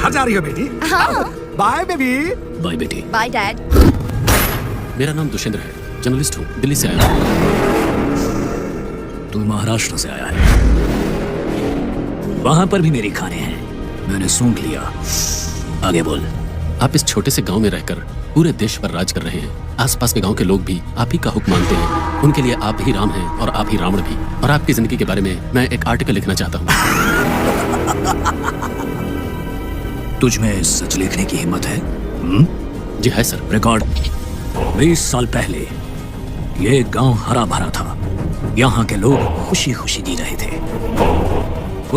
घर जा रही हो बेटी? हाँ। Bye baby. बाय बेटी। Bye dad. मेरा नाम दुष्येंद्र है, जर्नलिस्ट हूँ, दिल्ली से आया हूँ। तू महाराष्ट्र से आया है। वहां पर भी मेरी खाने हैं, मैंने सूंघ लिया। आगे बोल। आप इस छोटे से गांव में रहकर पूरे देश पर राज कर रहे हैं। आसपास के गांव के लोग भी आप ही का हुक्म मानते हैं। उनके लिए आप ही राम हैं और आप ही रावण भी। और आपकी जिंदगी के बारे में मैं एक आर्टिकल लिखना चाहता हूँ। तुझ में सच लिखने की हिम्मत है? जी है सर। रिकॉर्ड। 20 साल पहले ये गांव हरा भरा था। यहाँ के लोग खुशी खुशी जी रहे थे।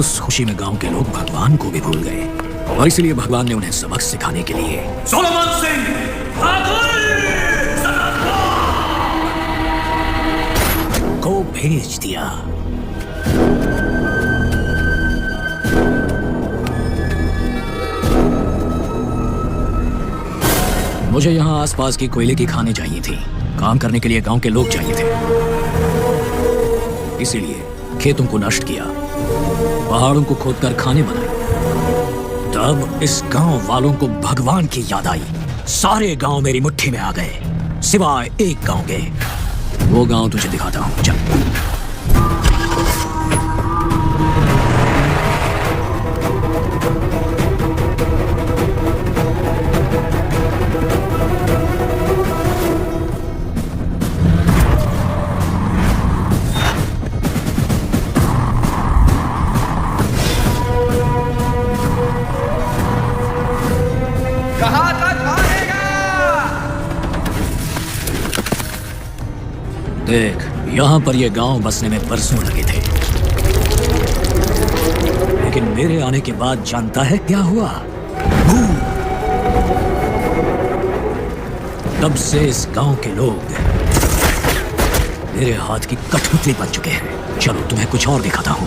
उस खुशी में गांव के लोग भगवान को भी भूल गए और इसलिए भगवान ने उन्हें सबक सिखाने के लिए सोलोमन सिंह को भेज दिया। मुझे यहाँ आसपास की कोयले की खानें चाहिए थी। काम करने के लिए गांव के लोग चाहिए थे। इसीलिए खेतों को नष्ट किया, पहाड़ों को खोदकर खाने बनाए। तब इस गांव वालों को भगवान की याद आई। सारे गांव मेरी मुट्ठी में आ गए, सिवाय एक गांव के। वो गांव तुझे दिखाता हूं, चल। देख, यहाँ पर ये गांव बसने में बरसों लगे थे, लेकिन मेरे आने के बाद जानता है क्या हुआ? तब से इस गांव के लोग मेरे हाथ की कठपुतली बन चुके हैं। चलो तुम्हें कुछ और दिखाता हूं।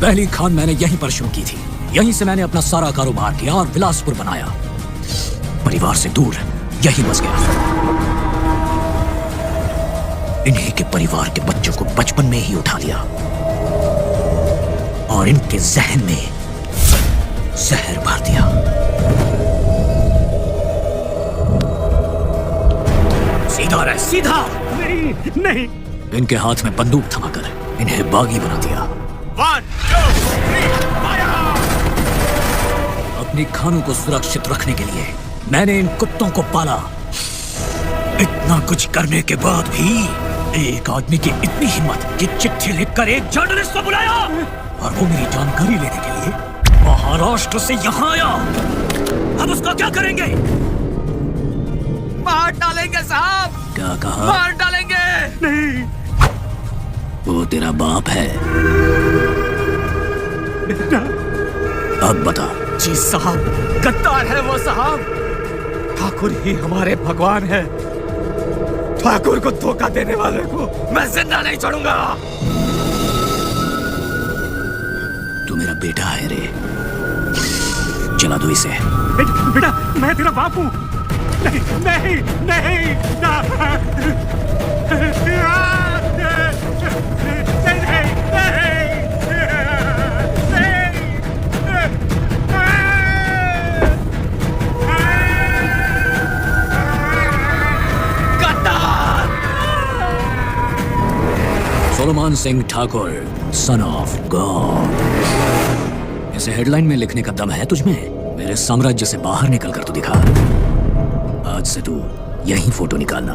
पहली खान मैंने यहीं पर शुरू की थी। यहीं से मैंने अपना सारा कारोबार किया और बिलासपुर बनाया। परिवार से दूर यहीं बस गया। इन्हीं के परिवार के बच्चों को बचपन में ही उठा लिया और इनके जहन में जहर भर दिया। सीधा रह, सीधा। नहीं नहीं। इनके हाथ में बंदूक थमाकर इन्हें बागी बना दिया। 1, 2, 3, फायर! अपनी खानों को सुरक्षित रखने के लिए मैंने इन कुत्तों को पाला। इतना कुछ करने के बाद भी एक आदमी की इतनी हिम्मत कि चिट्ठी लिखकर एक जर्नलिस्ट को बुलाया और वो मेरी जानकारी लेने के लिए महाराष्ट्र से यहाँ आया। अब उसका क्या करेंगे? मार डालेंगे साहब। क्या कहा? मार डालेंगे। नहीं, वो तेरा बाप है। बेटा। अब बता। जी साहब, गद्दार है वो साहब। ठाकुर ही हमारे भगवान है। ठाकुर को धोखा देने वाले को मैं जिंदा नहीं छोड़ूंगा। तू मेरा बेटा है रे, चला दो इसे। बेटा, मैं तेरा बाप हूँ। नहीं नहीं नहीं ना। Solomon Singh Thakur, son of God. इसे हेडलाइन में लिखने का दम है तुझमें? मेरे साम्राज्य से बाहर निकल कर तो दिखा। आज से तू यही फोटो निकालना।